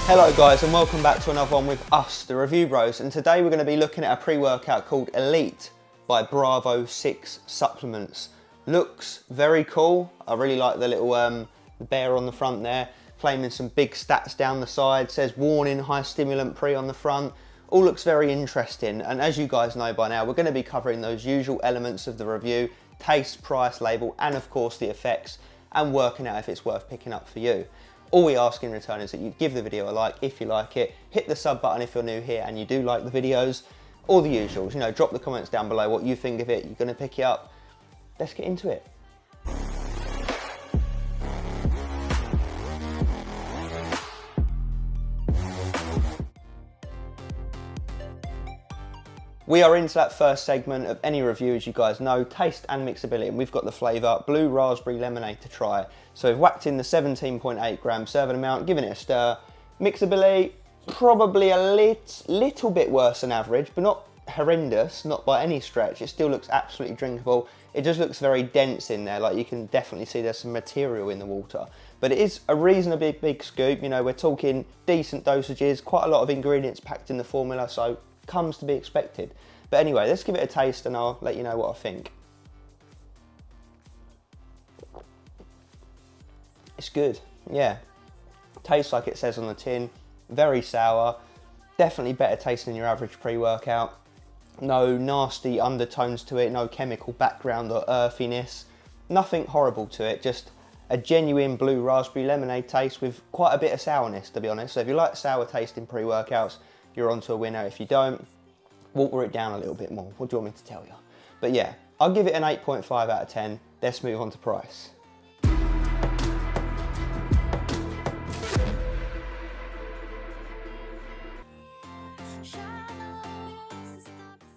Hello guys and welcome back to another one with us, the Review Bros, and today we're going to be looking at a pre-workout called Elite by Bravo 6 Supplements. Looks very cool. I really like the little bear on the front there, claiming some big stats down the side, says warning high stimulant pre on the front. All looks very interesting, and as you guys know by now, we're going to be covering those usual elements of the review: taste, price, label, and of course the effects, and working out if it's worth picking up for you. All we ask in return is that you give the video a like if you like it, hit the sub button if you're new here and you do like the videos, all the usuals, you know, drop the comments down below what you think of it, you're going to pick it up. Let's get into it. We are into that first segment of any review, as you guys know, taste and mixability, and we've got the flavour Blue Raspberry Lemonade to try. So we've whacked in the 17.8 gram serving amount, giving it a stir. Mixability, probably a little bit worse than average, but not horrendous, not by any stretch. It still looks absolutely drinkable. It just looks very dense in there, like you can definitely see there's some material in the water. But it is a reasonably big scoop, you know, we're talking decent dosages, quite a lot of ingredients packed in the formula, so comes to be expected. But anyway, let's give it a taste and I'll let you know what I think. It's good, yeah. Tastes like it says on the tin, very sour, definitely better tasting than your average pre-workout. No nasty undertones to it, no chemical background or earthiness, nothing horrible to it, just a genuine blue raspberry lemonade taste with quite a bit of sourness, to be honest. So if you like sour tasting pre-workouts, you're onto a winner. If you don't, water it down a little bit more. What do you want me to tell you? But yeah, I'll give it an 8.5 out of 10. Let's move on to price.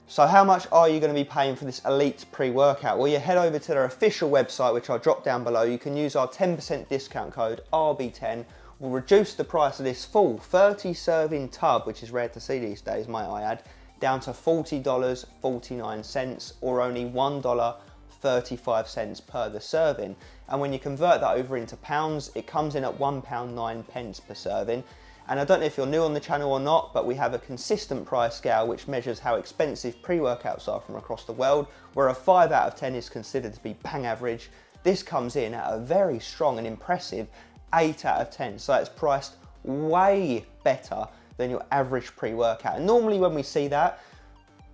So how much are you going to be paying for this Elite pre-workout? Well, you head over to their official website, which I'll drop down below. You can use our 10% discount code RB10. We'll reduce the price of this full 30 serving tub, which is rare to see these days, might I add, down to $40.49 or only $1.35 per the serving. And when you convert that over into pounds, it comes in at £1.09 per serving. And I don't know if you're new on the channel or not, but we have a consistent price scale which measures how expensive pre-workouts are from across the world, where a 5 out of 10 is considered to be bang average. This comes in at a very strong and impressive 8 out of 10, so it's priced way better than your average pre-workout. And normally when we see that,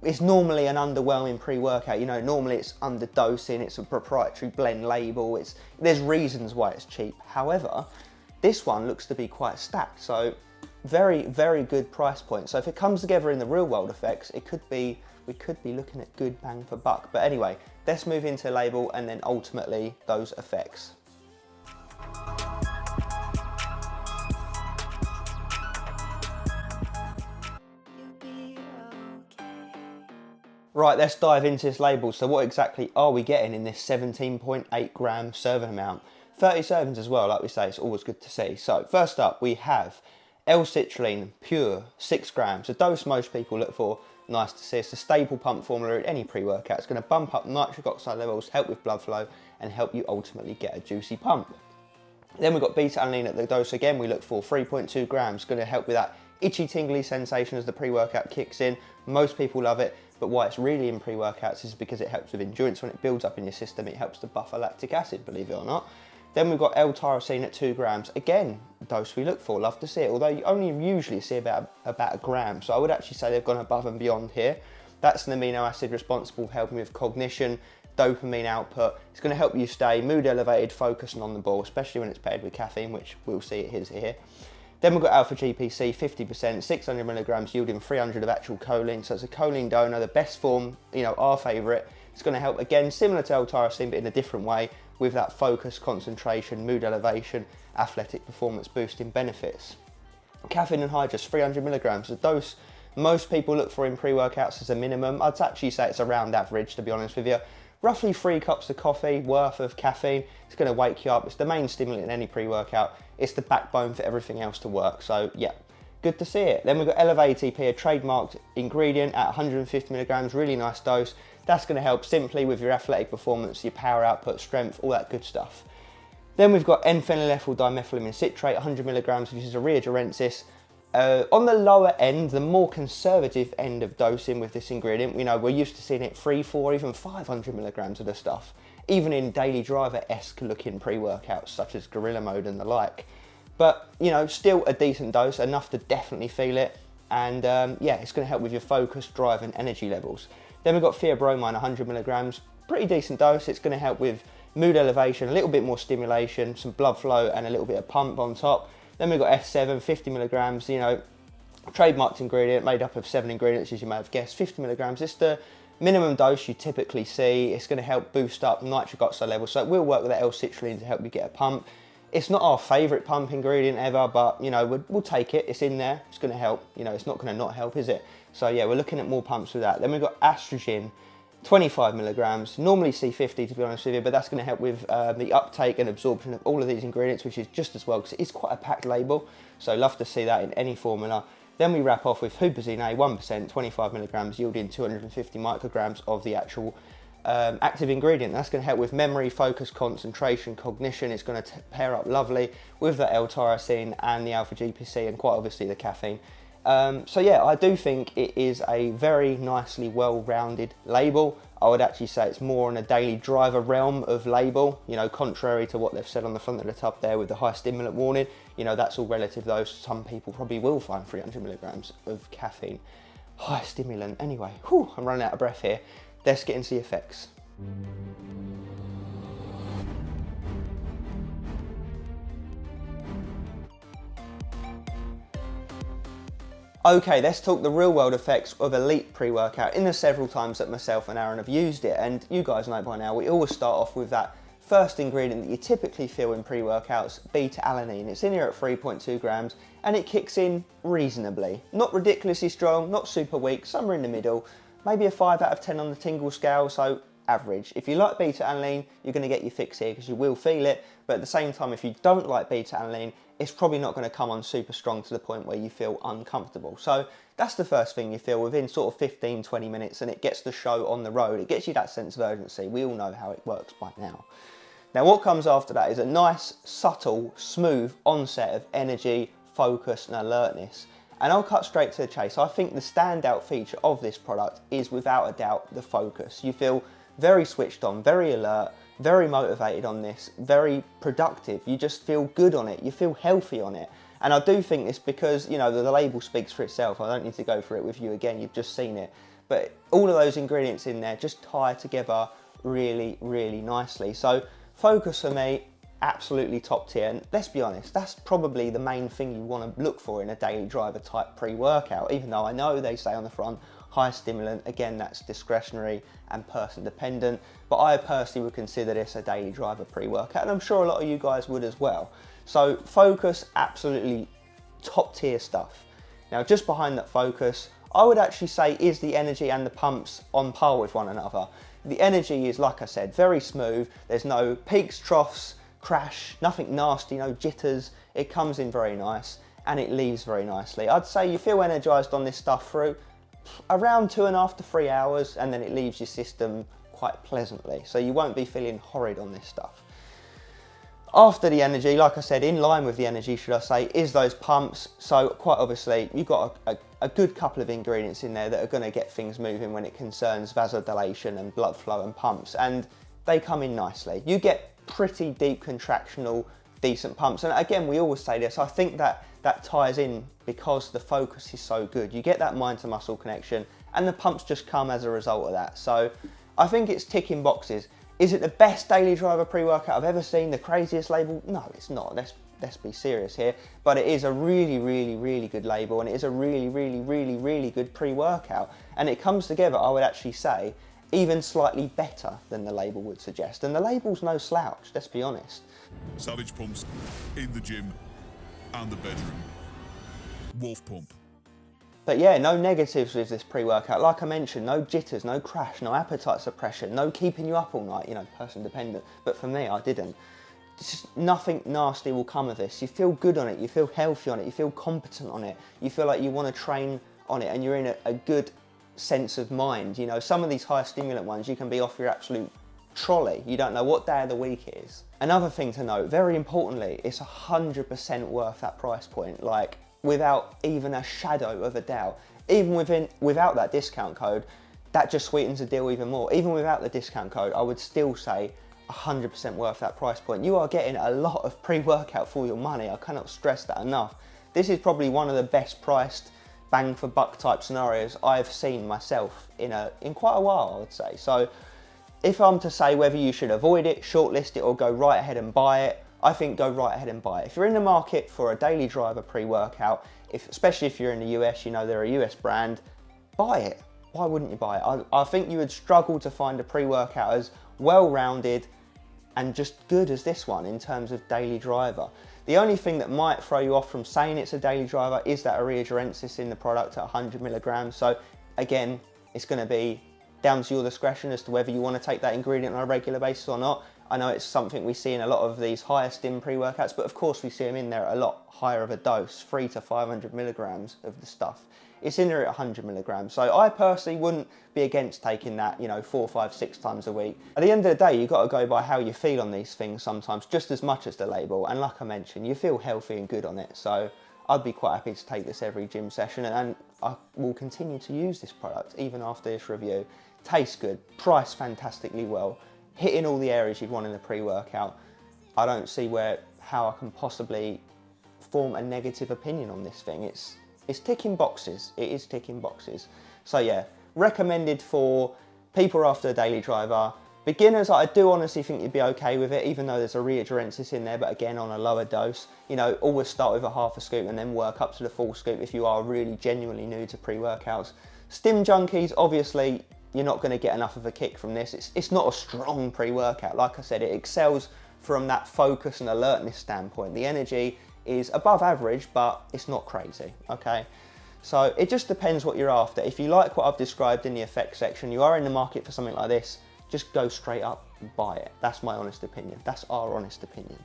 it's normally an underwhelming pre-workout. You know, normally it's underdosing, it's a proprietary blend label, there's reasons why it's cheap. However, this one looks to be quite stacked, so very, very good price point. So if it comes together in the real world effects, we could be looking at good bang for buck. But anyway, let's move into label and then ultimately those effects. Right, let's dive into this label. So what exactly are we getting in this 17.8 gram serving amount? 30 servings as well, like we say, it's always good to see. So first up, we have L-citrulline pure, 6 grams, a dose most people look for. Nice to see. It's a staple pump formula in any pre-workout. It's going to bump up nitric oxide levels, help with blood flow, and help you ultimately get a juicy pump. Then we've got beta-alanine at the dose again. We look for 3.2 grams, going to help with that itchy tingly sensation as the pre-workout kicks in. Most people love it, but why it's really in pre-workouts is because it helps with endurance. When it builds up in your system, it helps to buffer lactic acid, believe it or not. Then we've got L-tyrosine at 2 grams. Again, dose we look for, love to see it, although you only usually see about a gram, so I would actually say they've gone above and beyond here. That's an amino acid responsible for helping with cognition, dopamine output. It's going to help you stay mood elevated, focused and on the ball, especially when it's paired with caffeine, which we'll see it is here. Then we've got alpha GPC, 50%, 600 milligrams, yielding 300 of actual choline. So it's a choline donor, the best form, you know, our favourite. It's going to help, again, similar to L-tyrosine, but in a different way, with that focus, concentration, mood elevation, athletic performance boosting benefits. Caffeine anhydrous, 300 milligrams, a dose most people look for in pre-workouts as a minimum. I'd actually say it's around average, to be honest with you. Roughly 3 cups of coffee worth of caffeine. It's going to wake you up. It's the main stimulant in any pre-workout. It's the backbone for everything else to work. So yeah, good to see it. Then we've got Elevate ATP, a trademarked ingredient at 150 milligrams, really nice dose. That's going to help simply with your athletic performance, your power output, strength, all that good stuff. Then we've got N-phenylethyl dimethylamine citrate, 100 milligrams, which is a reagerensis, On the lower end, the more conservative end of dosing with this ingredient, you know, we're used to seeing it 3, 4, even 500 milligrams of the stuff, even in daily driver-esque looking pre-workouts such as Gorilla Mode and the like. But, you know, still a decent dose, enough to definitely feel it. And yeah, it's going to help with your focus, drive and energy levels. Then we've got Theobromine, 100 milligrams, pretty decent dose. It's going to help with mood elevation, a little bit more stimulation, some blood flow and a little bit of pump on top. Then we've got F7, 50 milligrams, you know, trademarked ingredient made up of 7 ingredients, as you may have guessed. 50 milligrams, it's the minimum dose you typically see. It's going to help boost up nitric oxide levels, so it will work with that L-citrulline to help you get a pump. It's not our favourite pump ingredient ever, but you know, we'll take it. It's in there. It's going to help. You know, it's not going to not help, is it? So yeah, we're looking at more pumps with that. Then we've got Astrogen, 25 milligrams. Normally see 50 to be honest with you, but that's going to help with the uptake and absorption of all of these ingredients, which is just as well because it is quite a packed label. So love to see that in any formula. Then we wrap off with Huperzine A, 1%, 25 milligrams, yielding 250 micrograms of the actual active ingredient. That's going to help with memory, focus, concentration, cognition. It's going to pair up lovely with the L-tyrosine and the alpha-GPC and quite obviously the caffeine. So yeah, I do think it is a very nicely well-rounded label. I would actually say it's more in a daily driver realm of label, you know, contrary to what they've said on the front of the tub there with the high stimulant warning. You know, that's all relative though. Some people probably will find 300 milligrams of caffeine high stimulant. Anyway, whew, I'm running out of breath here. Let's get into the effects. Okay, let's talk the real world effects of Elite pre-workout in the several times that myself and Aaron have used it. And you guys know by now, we always start off with that first ingredient that you typically feel in pre-workouts, beta-alanine. It's in here at 3.2 grams and it kicks in reasonably. Not ridiculously strong, not super weak, somewhere in the middle. Maybe a 5 out of 10 on the tingle scale, so average. If you like beta-alanine, you're going to get your fix here because you will feel it. But at the same time, if you don't like beta-alanine, it's probably not going to come on super strong to the point where you feel uncomfortable. So that's the first thing you feel within sort of 15, 20 minutes, and it gets the show on the road. It gets you that sense of urgency. We all know how it works by now. Now what comes after that is a nice, subtle, smooth onset of energy, focus and alertness. And I'll cut straight to the chase. I think the standout feature of this product is without a doubt the focus. You feel very switched on, very alert, very motivated on this, very productive. You just feel good on it. You feel healthy on it. And I do think this because, you know, the label speaks for itself. I don't need to go through it with you again. You've just seen it. But all of those ingredients in there just tie together really, really nicely. So focus for me, absolutely top tier. And let's be honest, that's probably the main thing you want to look for in a daily driver type pre-workout, even though I know they say on the front, high stimulant. Again, that's discretionary and person dependent, but I personally would consider this a daily driver pre-workout, and I'm sure a lot of you guys would as well. So focus, absolutely top tier stuff. Now just behind that focus, I would actually say is the energy and the pumps on par with one another. The energy is, like I said, very smooth. There's no peaks, troughs, crash, nothing nasty, no jitters. It comes in very nice and it leaves very nicely. I'd say you feel energized on this stuff through around 2.5 to 3 hours, and then it leaves your system quite pleasantly. So you won't be feeling horrid on this stuff. After the energy, like I said, in line with the energy, should I say, is those pumps. So quite obviously, you've got a good couple of ingredients in there that are going to get things moving when it concerns vasodilation and blood flow and pumps, and they come in nicely. You get pretty deep contractional, decent pumps. And again, we always say this, I think that ties in because the focus is so good. You get that mind to muscle connection and the pumps just come as a result of that. So I think it's ticking boxes. Is it the best daily driver pre-workout I've ever seen? The craziest label? No, it's not. Let's be serious here. But it is a really, really, really good label, and it is a really, really, really, really good pre-workout. And it comes together, I would actually say, even slightly better than the label would suggest. And the label's no slouch, let's be honest. Savage pumps in the gym and the bedroom. Wolf pump. But yeah, no negatives with this pre-workout. Like I mentioned, no jitters, no crash, no appetite suppression, no keeping you up all night, you know, person dependent. But for me, I didn't. Just nothing nasty will come of this. You feel good on it, you feel healthy on it, you feel competent on it, you feel like you want to train on it, and you're in a good sense of mind. You know, some of these high stimulant ones, you can be off your absolute trolley. You don't know what day of the week it is. Another thing to note, very importantly, it's 100% worth that price point. Like, without even a shadow of a doubt. Even without that discount code, that just sweetens the deal even more. Even without the discount code, I would still say 100% worth that price point. You are getting a lot of pre-workout for your money. I cannot stress that enough. This is probably one of the best priced bang for buck type scenarios I've seen myself in quite a while, I would say. So if I'm to say whether you should avoid it, shortlist it, or go right ahead and buy it, I think go right ahead and buy it. If you're in the market for a daily driver pre-workout, especially if you're in the US, you know they're a US brand, buy it. Why wouldn't you buy it? I think you would struggle to find a pre-workout as well-rounded and just good as this one in terms of daily driver. The only thing that might throw you off from saying it's a daily driver is that Areogerensis in the product at 100 milligrams. So again, it's going to be down to your discretion as to whether you want to take that ingredient on a regular basis or not. I know it's something we see in a lot of these higher stim pre-workouts, but of course we see them in there at a lot higher of a dose, 300 to 500 milligrams of the stuff. It's in there at 100 milligrams. So I personally wouldn't be against taking that, 4, 5, 6 times a week. At the end of the day, you've got to go by how you feel on these things sometimes, just as much as the label. And like I mentioned, you feel healthy and good on it. So I'd be quite happy to take this every gym session, and I will continue to use this product even after this review. Tastes good, priced fantastically well, hitting all the areas you'd want in a pre-workout. I don't see how I can possibly form a negative opinion on this thing. It's ticking boxes. It is ticking boxes. So yeah, recommended for people after a daily driver. Beginners, I do honestly think you'd be okay with it, even though there's a Areogerensis in there, but again, on a lower dose. Always start with a half a scoop and then work up to the full scoop if you are really genuinely new to pre-workouts. Stim junkies, obviously, you're not going to get enough of a kick from this. It's not a strong pre-workout. Like I said, it excels from that focus and alertness standpoint. The energy is above average, but it's not crazy, okay? So it just depends what you're after. If you like what I've described in the effects section, you are in the market for something like this, just go straight up and buy it. That's my honest opinion. That's our honest opinion.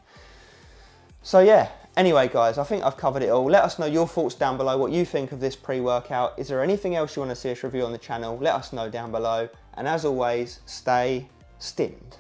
So yeah, anyway guys, I think I've covered it all. Let us know your thoughts down below, what you think of this pre-workout. Is there anything else you want to see us review on the channel? Let us know down below. And as always, stay stimmed.